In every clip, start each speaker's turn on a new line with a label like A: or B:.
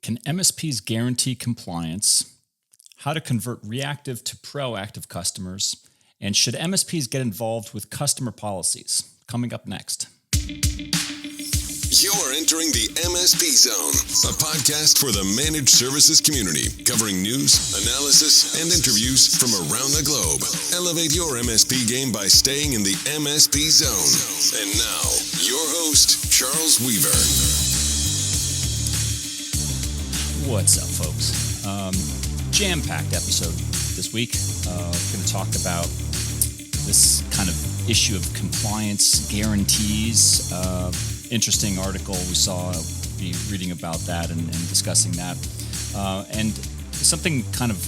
A: Can MSPs guarantee compliance? How to convert reactive to proactive customers? And should MSPs get involved with customer policies? Coming up next.
B: You're entering the MSP Zone, a podcast for the managed services community, covering news, analysis, and interviews from around the globe. Elevate your MSP game by staying in the MSP Zone. And now, your host, Charles Weaver.
A: What's up, folks? Jam-packed episode this week. Going to talk about this kind of issue of compliance guarantees. Interesting article we saw. I'll be reading about that and discussing that. And something kind of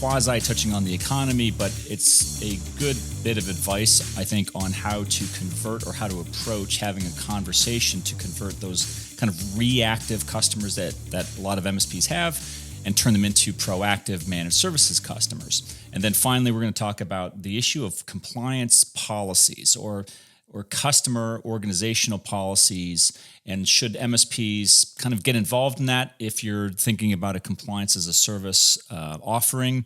A: quasi touching on the economy, but it's a good bit of advice, I think, on how to convert or how to approach having a conversation to convert those kind of reactive customers that a lot of MSPs have and turn them into proactive managed services customers. And then finally, we're going to talk about the issue of compliance policies or customer organizational policies, and should MSPs kind of get involved in that if you're thinking about a compliance as a service offering.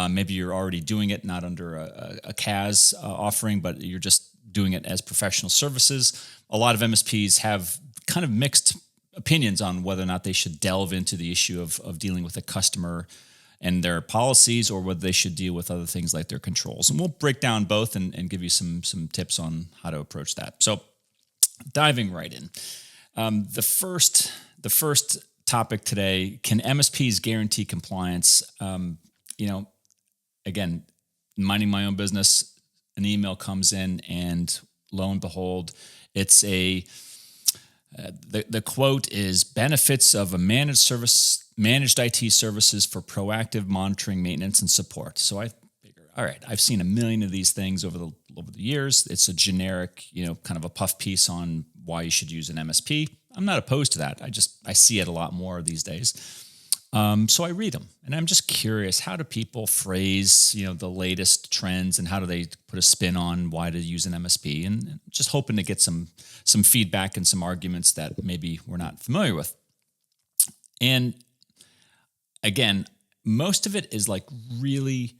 A: Maybe you're already doing it not under a CAS offering, but you're just doing it as professional services. A lot of MSPs have kind of mixed opinions on whether or not they should delve into the issue of dealing with a customer and their policies, or whether they should deal with other things like their controls. And we'll break down both and give you some tips on how to approach that. So diving right in. The first topic today: can MSPs guarantee compliance? Again, minding my own business, an email comes in, and lo and behold, it's the quote is benefits of a managed IT services for proactive monitoring, maintenance, and support. So I figure, all right, I've seen a million of these things over the years. It's a generic, kind of a puff piece on why you should use an MSP. I'm not opposed to that. I see it a lot more these days. So I read them, and I'm just curious, how do people phrase, the latest trends, and how do they put a spin on why to use an MSP? And just hoping to get some feedback and some arguments that maybe we're not familiar with. And again, most of it is like really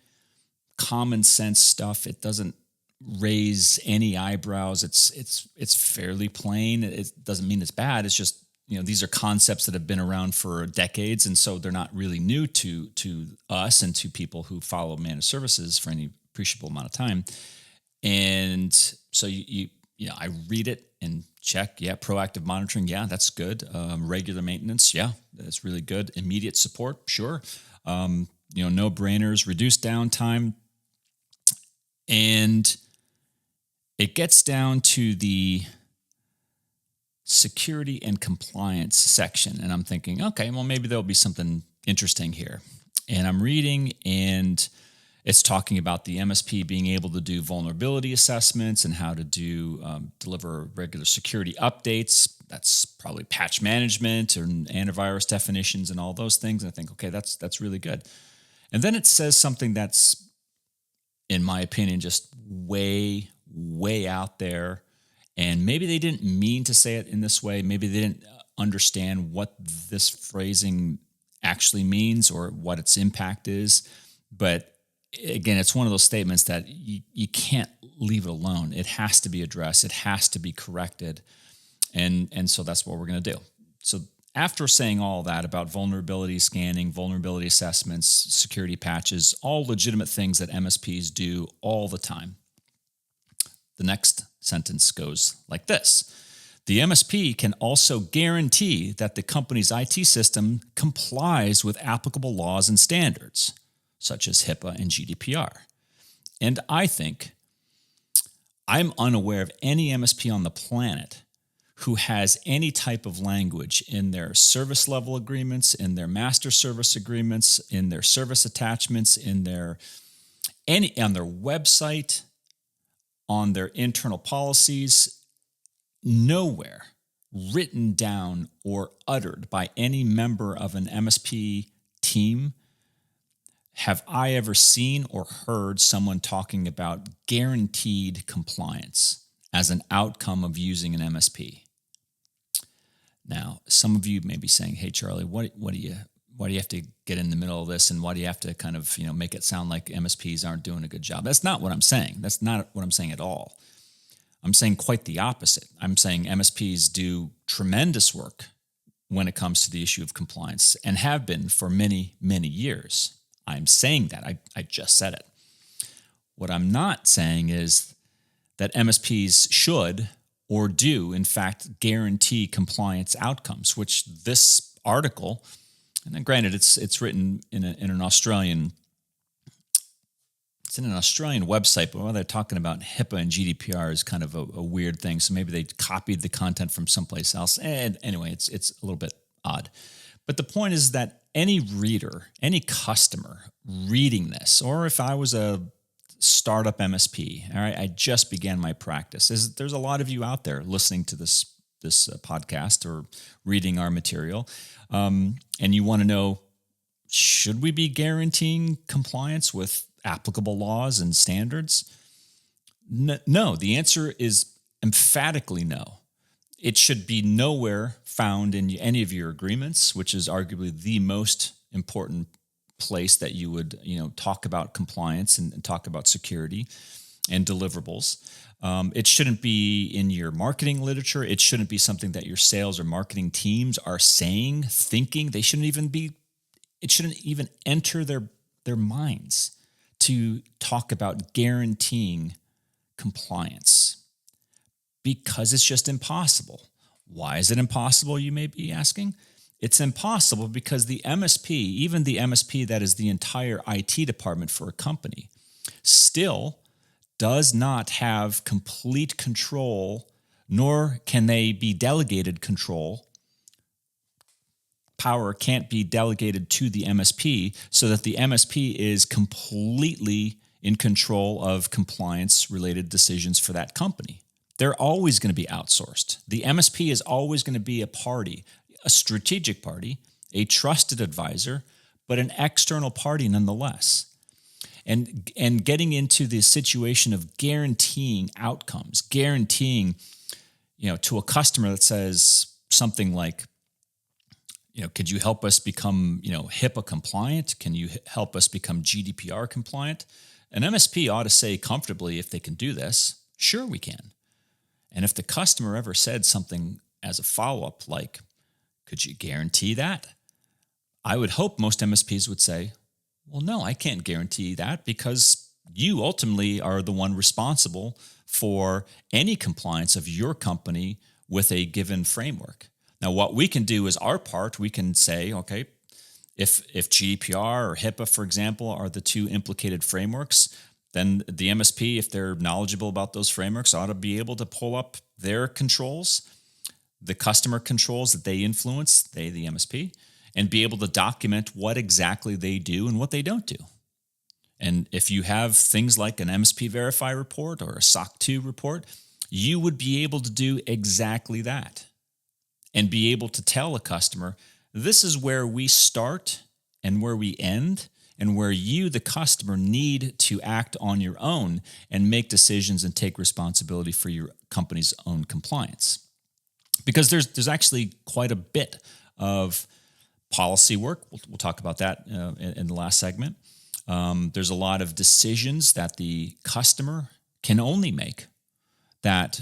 A: common sense stuff. It doesn't raise any eyebrows. It's fairly plain. It doesn't mean it's bad. It's just, these are concepts that have been around for decades, and so they're not really new to us and to people who follow managed services for any appreciable amount of time. And so I read it and check. Yeah, proactive monitoring. Yeah, that's good. Regular maintenance. Yeah, that's really good. Immediate support. Sure. No brainers. Reduced downtime. And it gets down to the security and compliance section, and I'm thinking, okay, well, maybe there'll be something interesting here. And I'm reading, and it's talking about the MSP being able to do vulnerability assessments and how to deliver regular security updates. That's probably patch management and antivirus definitions and all those things. And I think, okay, that's really good. And then it says something that's, in my opinion, just way, way out there. And maybe they didn't mean to say it in this way. Maybe they didn't understand what this phrasing actually means or what its impact is. But again, it's one of those statements that you can't leave it alone. It has to be addressed. It has to be corrected. And so that's what we're going to do. So after saying all that about vulnerability scanning, vulnerability assessments, security patches, all legitimate things that MSPs do all the time, the next sentence goes like this: the MSP can also guarantee that the company's IT system complies with applicable laws and standards, such as HIPAA and GDPR. And I think I'm unaware of any MSP on the planet who has any type of language in their service level agreements, in their master service agreements, in their service attachments, on their website, on their internal policies, nowhere written down or uttered by any member of an MSP team have I ever seen or heard someone talking about guaranteed compliance as an outcome of using an MSP. Now, some of you may be saying, "Hey, Charlie, why do you have to get in the middle of this, and why do you have to kind of make it sound like MSPs aren't doing a good job?" That's not what I'm saying. That's not what I'm saying at all. I'm saying quite the opposite. I'm saying MSPs do tremendous work when it comes to the issue of compliance and have been for many, many years. I'm saying that. I just said it. What I'm not saying is that MSPs should or do, in fact, guarantee compliance outcomes, which this article, and then granted, it's written in an Australian, it's in an Australian website, but while they're talking about HIPAA and GDPR is kind of a weird thing. So maybe they copied the content from someplace else. And anyway, it's a little bit odd. But the point is that any reader, any customer reading this, or if I was a startup MSP, all right, I just began my practice. There's a lot of you out there listening to this podcast or reading our material, and you want to know, should we be guaranteeing compliance with applicable laws and standards? No, the answer is emphatically no. It should be nowhere found in any of your agreements, which is arguably the most important place that you would talk about compliance and talk about security and deliverables. It shouldn't be in your marketing literature. It shouldn't be something that your sales or marketing teams are saying, thinking. It shouldn't even enter their minds to talk about guaranteeing compliance, because it's just impossible. Why is it impossible, you may be asking? It's impossible because the MSP, even the MSP that is the entire IT department for a company, still does not have complete control, nor can they be delegated control. Power can't be delegated to the MSP so that the MSP is completely in control of compliance-related decisions for that company. They're always going to be outsourced. The MSP is always going to be a party, a strategic party, a trusted advisor, but an external party nonetheless. And getting into the situation of guaranteeing outcomes, guaranteeing, to a customer that says something like, could you help us become, HIPAA compliant? Can you help us become GDPR compliant? An MSP ought to say comfortably, if they can do this, sure we can. And if the customer ever said something as a follow-up like, could you guarantee that? I would hope most MSPs would say, well, no, I can't guarantee that because you ultimately are the one responsible for any compliance of your company with a given framework. Now, what we can do is our part. We can say, okay, if GDPR or HIPAA, for example, are the two implicated frameworks, then the MSP, if they're knowledgeable about those frameworks, ought to be able to pull up their controls, the customer controls that they influence, the MSP, and be able to document what exactly they do and what they don't do. And if you have things like an MSP Verify report or a SOC 2 report, you would be able to do exactly that and be able to tell a customer, this is where we start and where we end, and where you, the customer, need to act on your own and make decisions and take responsibility for your company's own compliance. Because there's actually quite a bit of policy work. We'll talk about that in the last segment. There's a lot of decisions that the customer can only make, that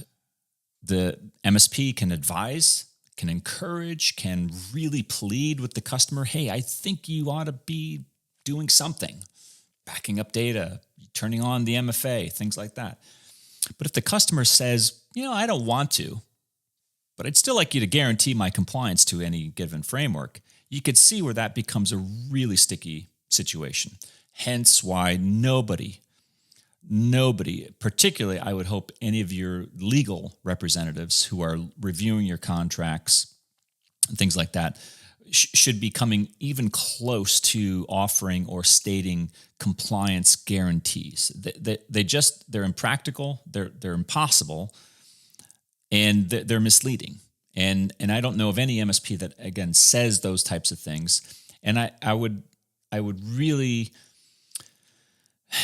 A: the MSP can advise, can encourage, can really plead with the customer, hey, I think you ought to be doing something, backing up data, turning on the MFA, things like that. But if the customer says, I don't want to, but I'd still like you to guarantee my compliance to any given framework, you could see where that becomes a really sticky situation. Hence why nobody, particularly I would hope any of your legal representatives who are reviewing your contracts and things like that, should be coming even close to offering or stating compliance guarantees. They're impractical, they're impossible, and they're misleading. And I don't know of any MSP that, again, says those types of things. And I would really,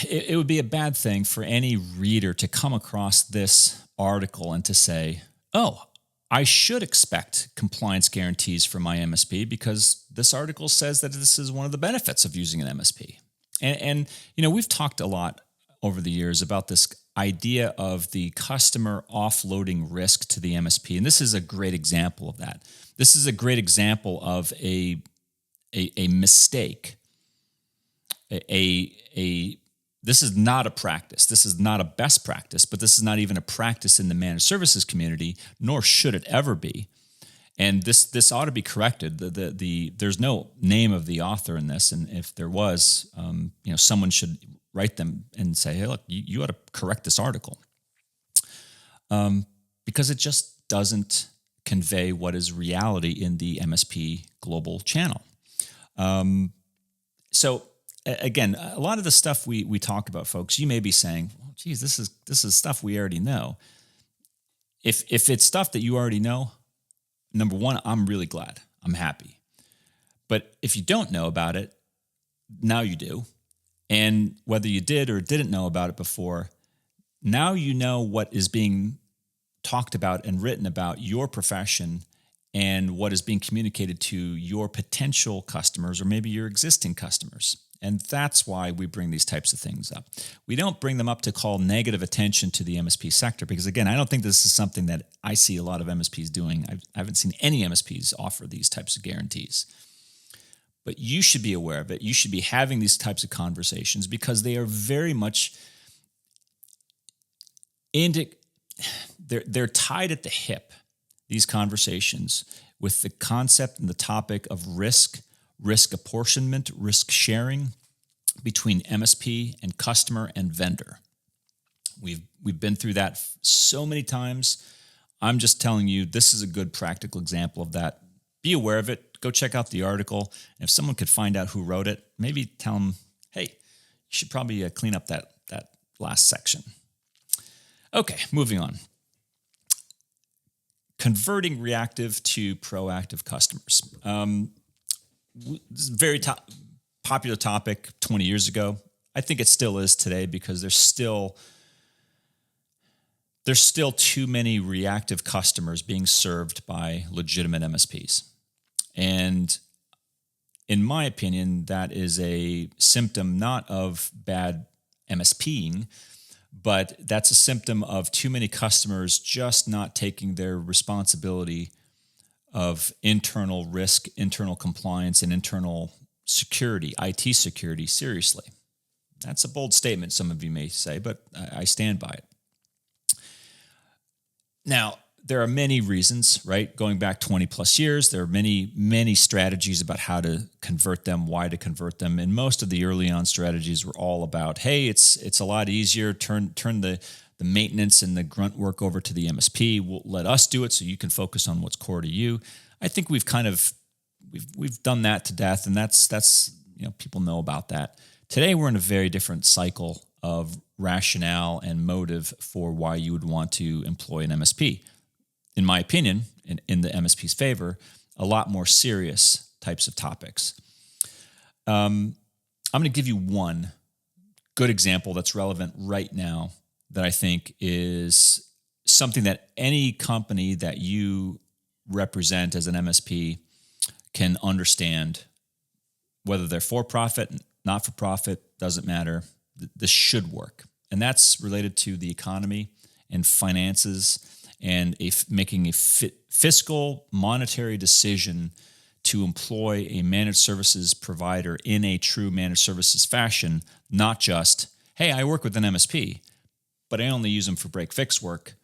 A: it would be a bad thing for any reader to come across this article and to say, oh, I should expect compliance guarantees from my MSP because this article says that this is one of the benefits of using an MSP. And we've talked a lot over the years about this idea of the customer offloading risk to the MSP. And this is a great example of that. This is a great example of a mistake. This is not a practice. This is not a best practice, but this is not even a practice in the managed services community, nor should it ever be. And this ought to be corrected. There's no name of the author in this, and if there was, someone should write them and say, "Hey, look, you ought to correct this article," because it just doesn't convey what is reality in the MSP global channel. So again, a lot of the stuff we talk about, folks, you may be saying, "Well, geez, this is stuff we already know." If it's stuff that you already know, number one, I'm really glad. I'm happy. But if you don't know about it, now you do. And whether you did or didn't know about it before, now you know what is being talked about and written about your profession and what is being communicated to your potential customers or maybe your existing customers. And that's why we bring these types of things up. We don't bring them up to call negative attention to the MSP sector because, again, I don't think this is something that I see a lot of MSPs doing. I haven't seen any MSPs offer these types of guarantees. But you should be aware of it. You should be having these types of conversations because they are very much they're tied at the hip, these conversations, with the concept and the topic of risk apportionment, risk sharing between MSP and customer and vendor. We've been through that so many times. I'm just telling you, this is a good practical example of that. Be aware of it. Go check out the article. And if someone could find out who wrote it, maybe tell them, "Hey, you should probably clean up that last section." Okay, moving on. Converting reactive to proactive customers. This is a very popular topic 20 years ago. I think it still is today because there's still too many reactive customers being served by legitimate MSPs. And in my opinion, that is a symptom not of bad MSPing, but that's a symptom of too many customers just not taking their responsibility of internal risk, internal compliance, and internal security, IT security, seriously. That's a bold statement, some of you may say, but I stand by it. Now, there are many reasons, right? Going back 20 plus years, there are many, many strategies about how to convert them, why to convert them. And most of the early on strategies were all about, hey, it's a lot easier, turn the maintenance and the grunt work over to the MSP. We'll let us do it so you can focus on what's core to you. I think we've done that to death, and that's people know about that. Today we're in a very different cycle of rationale and motive for why you would want to employ an MSP. In my opinion, in the MSP's favor, a lot more serious types of topics. I'm going to give you one good example that's relevant right now that I think is something that any company that you represent as an MSP can understand, whether they're for-profit, not-for-profit, doesn't matter. This should work. And that's related to the economy and finances and making a fiscal monetary decision to employ a managed services provider in a true managed services fashion, not just, hey, I work with an MSP, but I only use them for break-fix work.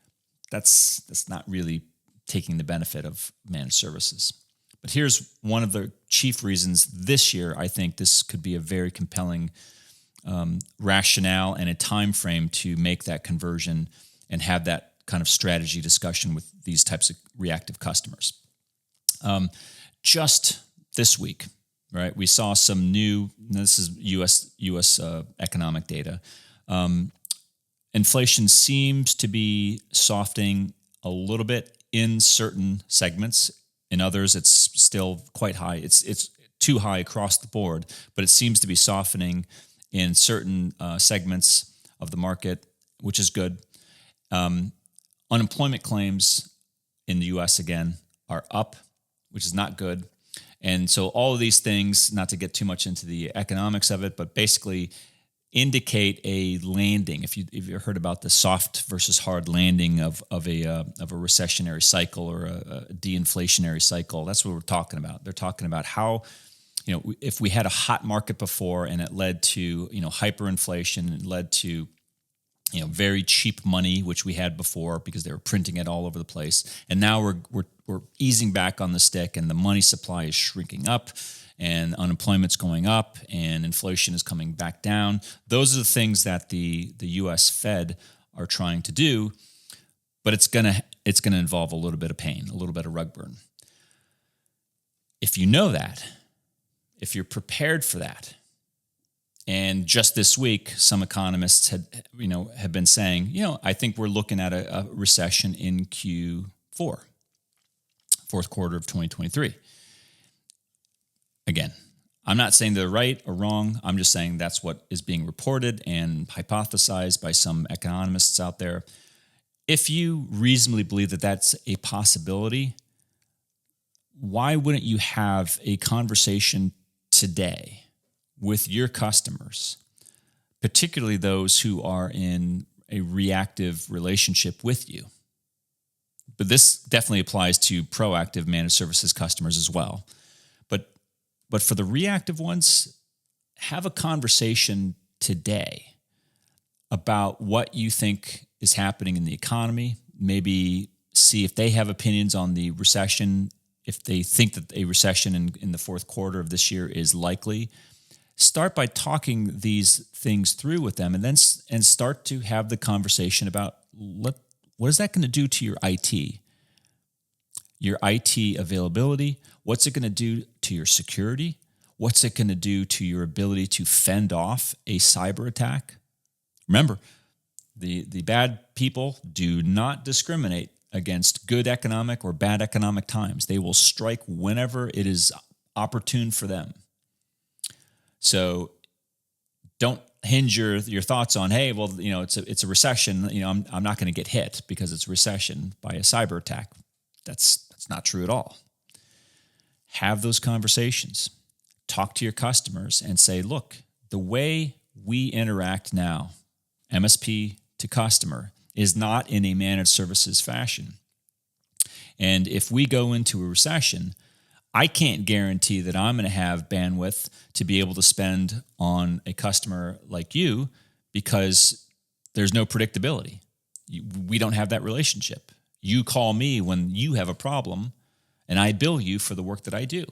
A: That's not really taking the benefit of managed services. But here's one of the chief reasons this year I think this could be a very compelling rationale and a time frame to make that conversion and have that kind of strategy discussion with these types of reactive customers. Just this week, right, we saw some new, this is U.S. economic data. Inflation seems to be softening a little bit in certain segments. In others, it's still quite high. It's too high across the board, but it seems to be softening in certain segments of the market, which is good. Unemployment claims in the U.S. again are up, which is not good. And so all of these things, not to get too much into the economics of it, but basically indicate a landing. If you've heard about the soft versus hard landing of a recessionary cycle or a de-inflationary cycle, that's what we're talking about. They're talking about how, if we had a hot market before and it led to, hyperinflation, it led to, very cheap money, which we had before because they were printing it all over the place. And now we're easing back on the stick and the money supply is shrinking up and unemployment's going up and inflation is coming back down. Those are the things that the U.S. Fed are trying to do, but it's gonna involve a little bit of pain, a little bit of rug burn. If you know that, if you're prepared for that, and just this week, some economists have been saying, I think we're looking at a recession in Q4, fourth quarter of 2023. Again, I'm not saying they're right or wrong. I'm just saying that's what is being reported and hypothesized by some economists out there. If you reasonably believe that that's a possibility, why wouldn't you have a conversation today with your customers, particularly those who are in a reactive relationship with you? But this definitely applies to proactive managed services customers as well. But for the reactive ones, have a conversation today about what you think is happening in the economy. Maybe see if they have opinions on the recession, if they think that a recession in the fourth quarter of this year is likely. Start by talking these things through with them, and start to have the conversation about what is that going to do to your IT availability? What's it going to do to your security? What's it going to do to your ability to fend off a cyber attack? Remember, the bad people do not discriminate against good economic or bad economic times. They will strike whenever it is opportune for them. So don't hinge your thoughts on, hey, well, it's a recession. I'm not going to get hit because it's a recession by a cyber attack. That's not true at all. Have those conversations. Talk to your customers and say, look, the way we interact now, MSP to customer, is not in a managed services fashion. And if we go into a recession, I can't guarantee that I'm going to have bandwidth to be able to spend on a customer like you because there's no predictability. We don't have that relationship. You call me when you have a problem, and I bill you for the work that I do.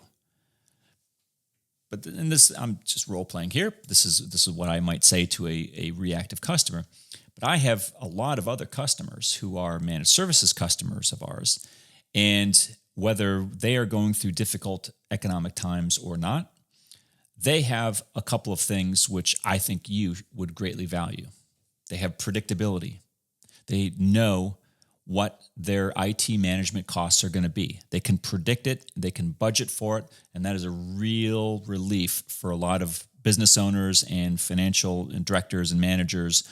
A: But in this, I'm just role playing here. This is what I might say to a reactive customer. But I have a lot of other customers who are managed services customers of ours, and whether they are going through difficult economic times or not, they have a couple of things which I think you would greatly value. They have predictability. They know what their IT management costs are going to be. They can predict it, they can budget for it, and that is a real relief for a lot of business owners and financial directors and managers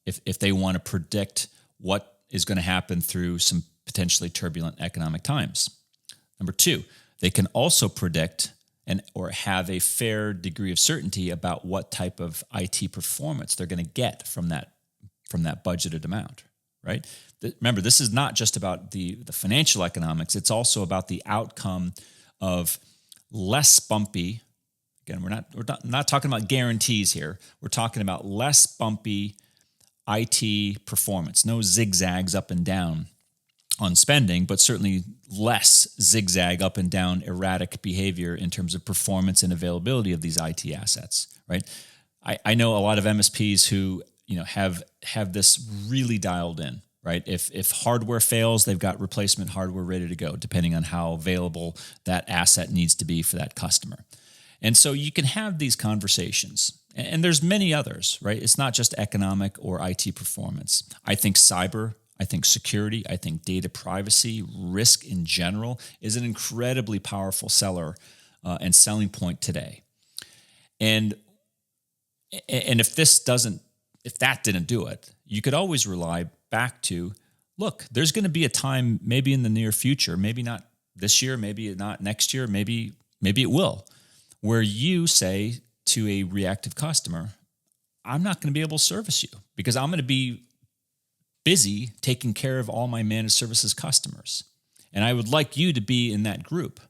A: if they want to predict what is going to happen through some potentially turbulent economic times. Number two, they can also predict or have a fair degree of certainty about what type of IT performance they're going to get from that budgeted amount, right? Remember, this is not just about the financial economics. It's also about the outcome of less bumpy. Again, we're not talking about guarantees here. We're talking about less bumpy IT performance. No zigzags up and down on spending, but certainly less zigzag up and down erratic behavior in terms of performance and availability of these IT assets, right? I know a lot of MSPs who have this really dialed in, right? If hardware fails, they've got replacement hardware ready to go, depending on how available that asset needs to be for that customer. And so you can have these conversations, and there's many others, right? It's not just economic or IT performance. I think cyber, I think security, I think data privacy, risk in general is an incredibly powerful seller and selling point today. And if that didn't do it, you could always rely back to, look, there's going to be a time, maybe in the near future, maybe not this year, maybe not next year, maybe it will, where you say to a reactive customer, I'm not going to be able to service you because I'm going to be busy taking care of all my managed services customers. And I would like you to be in that group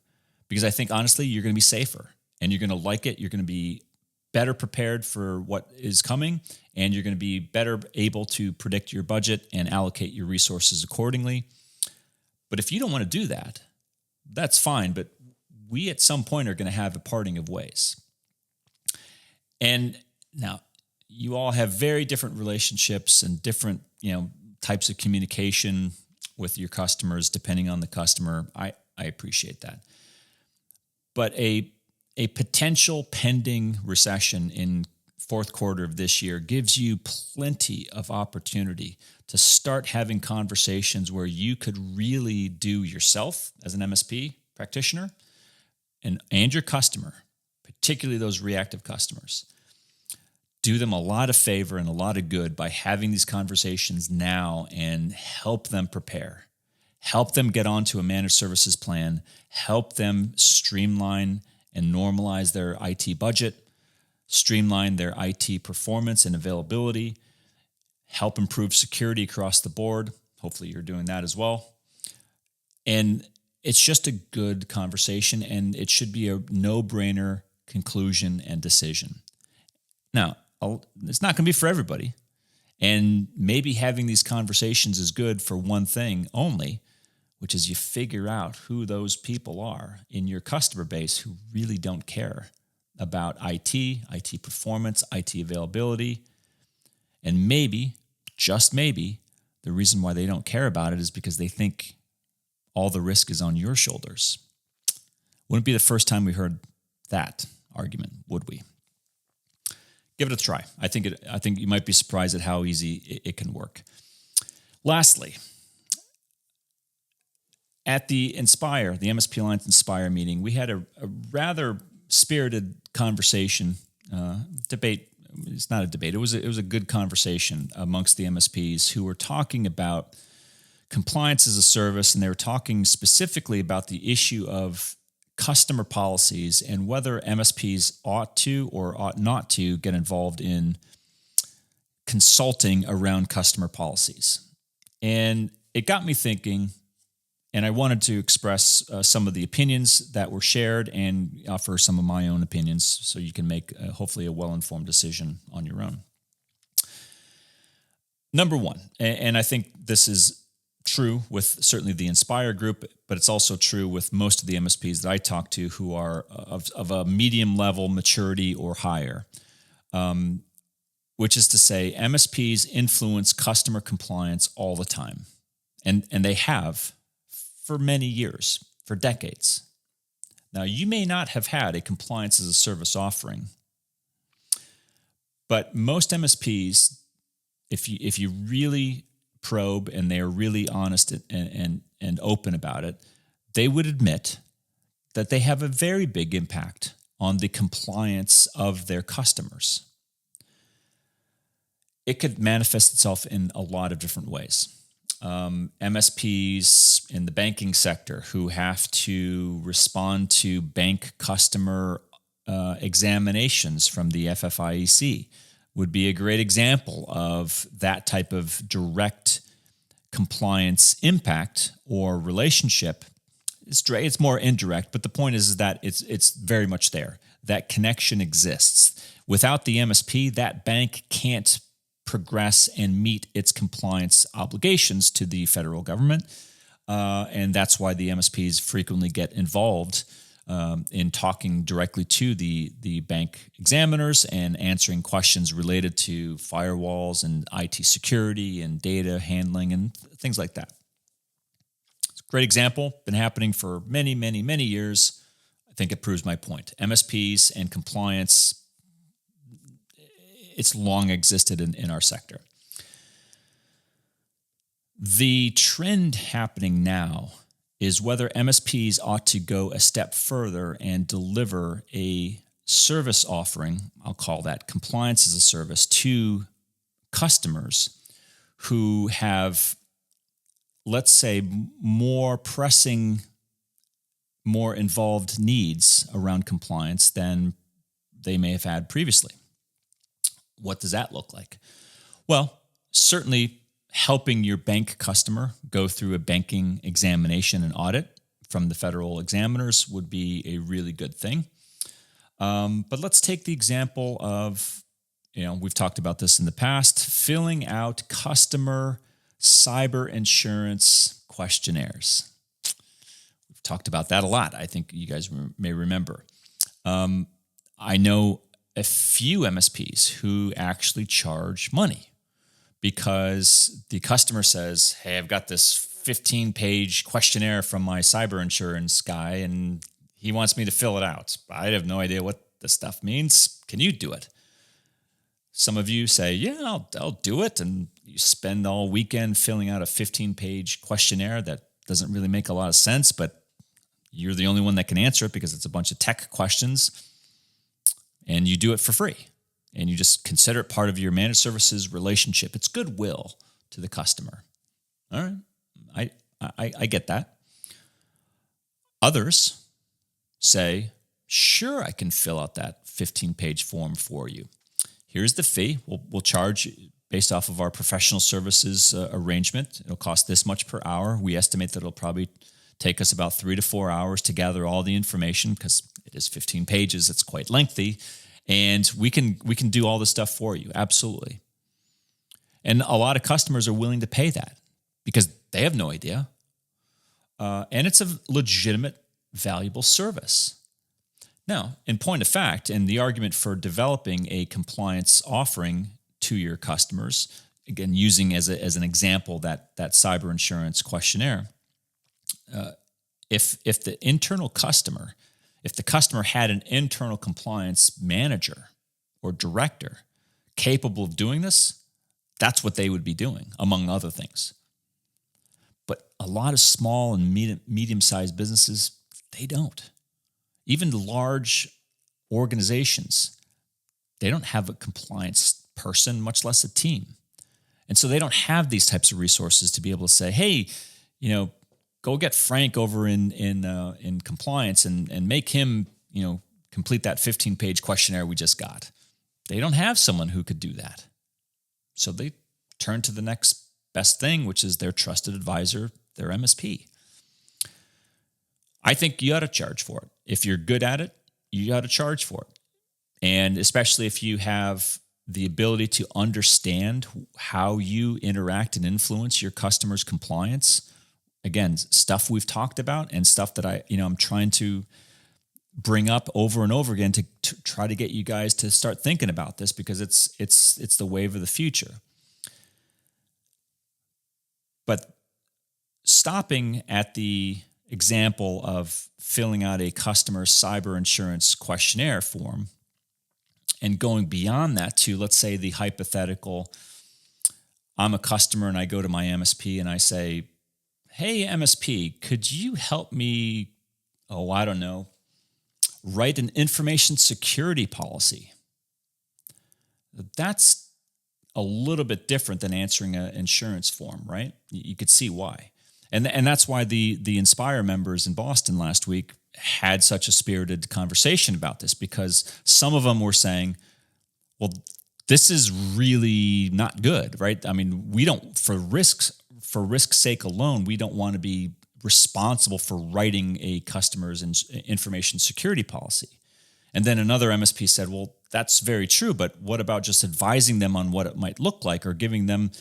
A: because I think, honestly, you're going to be safer and you're going to like it. You're going to be better prepared for what is coming, and you're going to be better able to predict your budget and allocate your resources accordingly. But if you don't want to do that, that's fine. But we at some point are going to have a parting of ways. And now you all have very different relationships and different, types of communication with your customers, depending on the customer. I appreciate that. But a potential pending recession in fourth quarter of this year gives you plenty of opportunity to start having conversations where you could really do yourself as an MSP practitioner and your customer, particularly those reactive customers, do them a lot of favor and a lot of good by having these conversations now and help them prepare, help them get onto a managed services plan, help them streamline and normalize their IT budget, streamline their IT performance and availability, help improve security across the board. Hopefully you're doing that as well. And it's just a good conversation, and it should be a no-brainer conclusion and decision. Now, it's not going to be for everybody. And maybe having these conversations is good for one thing only, which is you figure out who those people are in your customer base who really don't care about IT performance, IT availability. And maybe, just maybe, the reason why they don't care about it is because they think all the risk is on your shoulders. Wouldn't be the first time we heard that argument, would we? Give it a try. I think you might be surprised at how easy it can work. Lastly, at the Inspire, the MSPAlliance Inspire meeting, we had a rather spirited conversation, debate. It's not a debate. It was a good conversation amongst the MSPs who were talking about compliance as a service, and they were talking specifically about the issue of customer policies and whether MSPs ought to or ought not to get involved in consulting around customer policies. And it got me thinking, and I wanted to express some of the opinions that were shared and offer some of my own opinions so you can make hopefully a well-informed decision on your own. Number one, and I think this is true with certainly the Inspire group, but it's also true with most of the MSPs that I talk to who are of a medium level maturity or higher, which is to say MSPs influence customer compliance all the time. And they have for many years, for decades. Now, you may not have had a compliance as a service offering, but most MSPs, if you really probe and they are really honest and open about it, they would admit that they have a very big impact on the compliance of their customers. It could manifest itself in a lot of different ways. MSPs in the banking sector who have to respond to bank customer examinations from the FFIEC would be a great example of that type of direct compliance impact or relationship. It's more indirect, but the point is that it's very much there. That connection exists. Without the MSP, that bank can't progress and meet its compliance obligations to the federal government. And that's why the MSPs frequently get involved in talking directly to the bank examiners and answering questions related to firewalls and IT security and data handling and things like that. It's a great example, been happening for many, many, many years. I think it proves my point. MSPs and compliance, it's long existed in our sector. The trend happening now is whether MSPs ought to go a step further and deliver a service offering, I'll call that compliance as a service, to customers who have let's say, more pressing, more involved needs around compliance than they may have had previously. What does that look like? Well, certainly helping your bank customer go through a banking examination and audit from the federal examiners would be a really good thing. But let's take the example of, we've talked about this in the past, filling out customer cyber insurance questionnaires. We've talked about that a lot. I think you guys may remember. I know a few MSPs who actually charge money because the customer says, hey, I've got this 15-page questionnaire from my cyber insurance guy, and he wants me to fill it out. I have no idea what this stuff means. Can you do it? Some of you say, yeah, I'll do it. And you spend all weekend filling out a 15-page questionnaire that doesn't really make a lot of sense, but you're the only one that can answer it because it's a bunch of tech questions. And you do it for free. And you just consider it part of your managed services relationship. It's goodwill to the customer. All right. I get that. Others say, sure, I can fill out that 15-page form for you. Here's the fee. We'll charge based off of our professional services arrangement. It'll cost this much per hour. We estimate that it'll probably take us about 3 to 4 hours to gather all the information because it is 15 pages. It's quite lengthy. And we can do all this stuff for you. Absolutely. And a lot of customers are willing to pay that because they have no idea. And it's a legitimate, valuable service. Now, in point of fact, and the argument for developing a compliance offering to your customers, again, using as an example that cyber insurance questionnaire, if the customer had an internal compliance manager or director capable of doing this, that's what they would be doing, among other things. But a lot of small and medium-sized businesses, they don't. Even large organizations, they don't have a compliance person, much less a team. And so they don't have these types of resources to be able to say, hey, go get Frank over in compliance and make him, complete that 15-page questionnaire we just got. They don't have someone who could do that. So they turn to the next best thing, which is their trusted advisor, their MSP. I think you ought to charge for it. If you're good at it, you ought to charge for it. And especially if you have the ability to understand how you interact and influence your customers' compliance. Again, stuff we've talked about and stuff that I'm trying to bring up over and over again to try to get you guys to start thinking about this because it's the wave of the future. But stopping at the example of filling out a customer cyber insurance questionnaire form and going beyond that to, let's say, the hypothetical, I'm a customer and I go to my MSP and I say, hey, MSP, could you help me, write an information security policy? That's a little bit different than answering an insurance form, right? You could see why. And that's why the Inspire members in Boston last week had such a spirited conversation about this, because some of them were saying, well, this is really not good, right? I mean, we don't, for risk's sake alone, we don't want to be responsible for writing a customer's information security policy. And then another MSP said, well, that's very true, but what about just advising them on what it might look like, or giving them,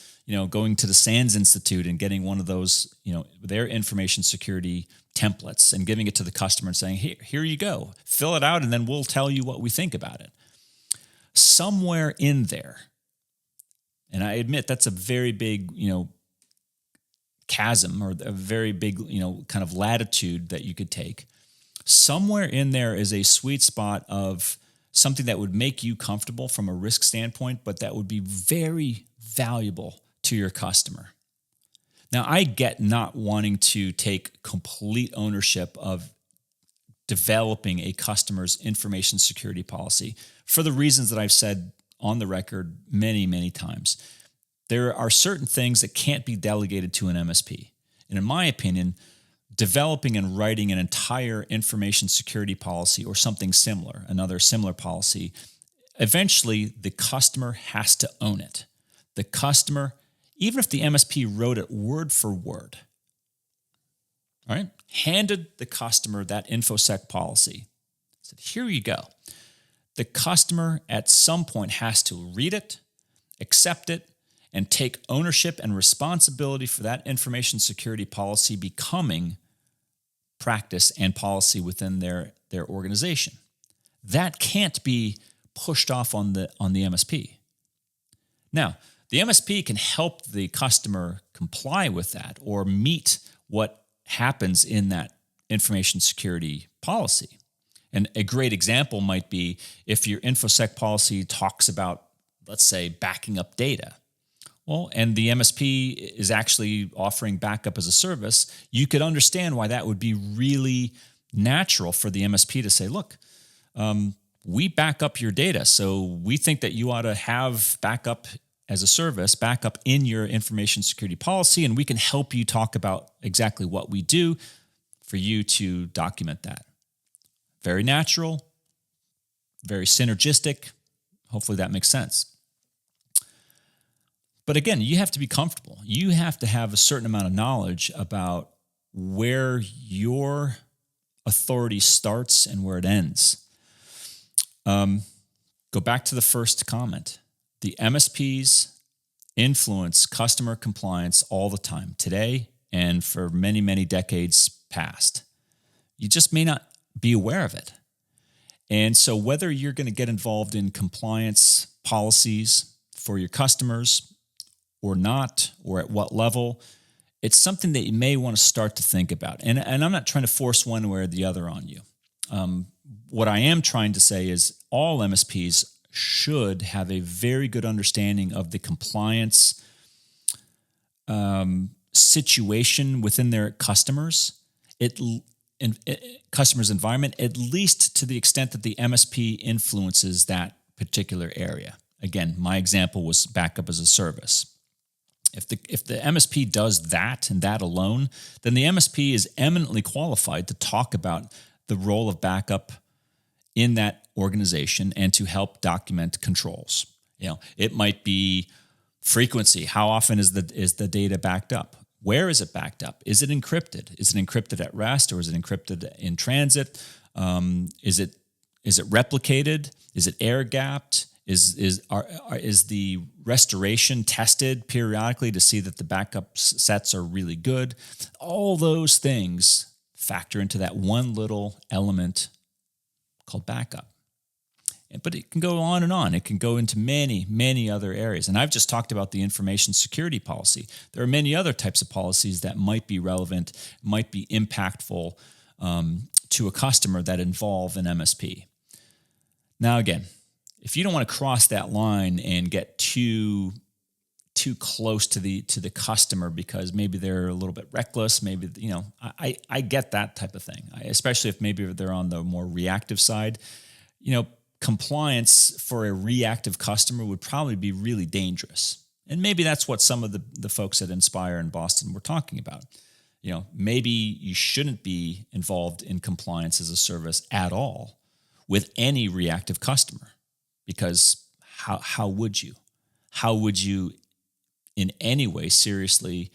A: going to the SANS Institute and getting one of those, their information security templates and giving it to the customer and saying, here you go, fill it out, and then we'll tell you what we think about it. Somewhere in there, and I admit that's a very big, chasm, or a very big, kind of latitude that you could take. Somewhere in there is a sweet spot of something that would make you comfortable from a risk standpoint, but that would be very valuable to your customer. Now, I get not wanting to take complete ownership of developing a customer's information security policy for the reasons that I've said on the record many, many times. There are certain things that can't be delegated to an MSP. And in my opinion, developing and writing an entire information security policy or something similar, another similar policy, eventually the customer has to own it. The customer, even if the MSP wrote it word for word, all right, handed the customer that InfoSec policy, said, here you go. The customer at some point has to read it, accept it, and take ownership and responsibility for that information security policy becoming practice and policy within their organization. That can't be pushed off on the MSP. Now, the MSP can help the customer comply with that or meet what happens in that information security policy. And a great example might be if your InfoSec policy talks about, let's say, backing up data. Well, and the MSP is actually offering backup as a service, you could understand why that would be really natural for the MSP to say, look, we back up your data, so we think that you ought to have backup as a service, backup in your information security policy, and we can help you talk about exactly what we do for you to document that. Very natural, very synergistic. Hopefully that makes sense. But again, you have to be comfortable. You have to have a certain amount of knowledge about where your authority starts and where it ends. Go back to the first comment. The MSPs influence customer compliance all the time, today and for many, many decades past. You just may not be aware of it. And so whether you're going to get involved in compliance policies for your customers or not, or at what level, it's something that you may want to start to think about. And I'm not trying to force one way or the other on you. What I am trying to say is all MSPs should have a very good understanding of the compliance situation within their customers, customer's environment, at least to the extent that the MSP influences that particular area. Again, my example was backup as a service. If the MSP does that and that alone, then the MSP is eminently qualified to talk about the role of backup in that organization and to help document controls. It might be frequency. How often is the data backed up? Where is it backed up? Is it encrypted? Is it encrypted at rest or is it encrypted in transit? Is it replicated? Is it air gapped? Is the restoration tested periodically to see that the backup sets are really good? All those things factor into that one little element called backup. But it can go on and on. It can go into many, many other areas. And I've just talked about the information security policy. There are many other types of policies that might be relevant, might be impactful to a customer that involve an MSP. Now, again, if you don't want to cross that line and get too close to the customer because maybe they're a little bit reckless, maybe I get that type of thing. Especially if maybe they're on the more reactive side. Compliance for a reactive customer would probably be really dangerous, and maybe that's what some of the folks at Inspire in Boston were talking about. Maybe you shouldn't be involved in compliance as a service at all with any reactive customer. Because how would you? How would you in any way seriously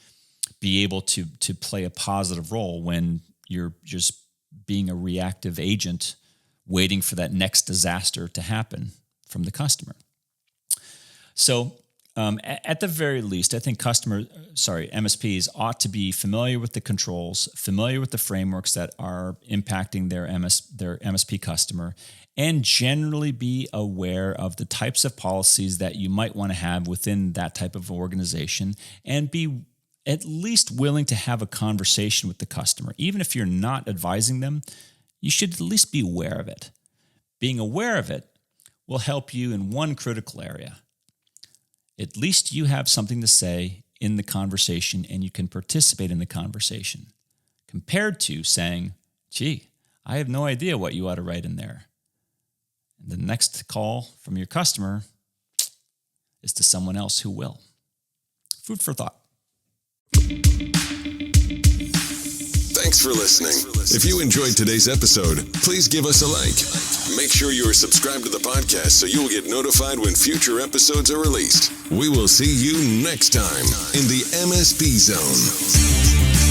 A: be able to play a positive role when you're just being a reactive agent waiting for that next disaster to happen from the customer? So at the very least, I think MSPs ought to be familiar with the controls, familiar with the frameworks that are impacting their MSP customer, and generally be aware of the types of policies that you might want to have within that type of organization, and be at least willing to have a conversation with the customer. Even if you're not advising them, you should at least be aware of it. Being aware of it will help you in one critical area. At least you have something to say in the conversation and you can participate in the conversation, compared to saying, gee, I have no idea what you ought to write in there. And the next call from your customer is to someone else who will. Food for thought.
B: Thanks for listening. If you enjoyed today's episode, please give us a like. Make sure you are subscribed to the podcast so you will get notified when future episodes are released. We will see you next time in the MSP Zone.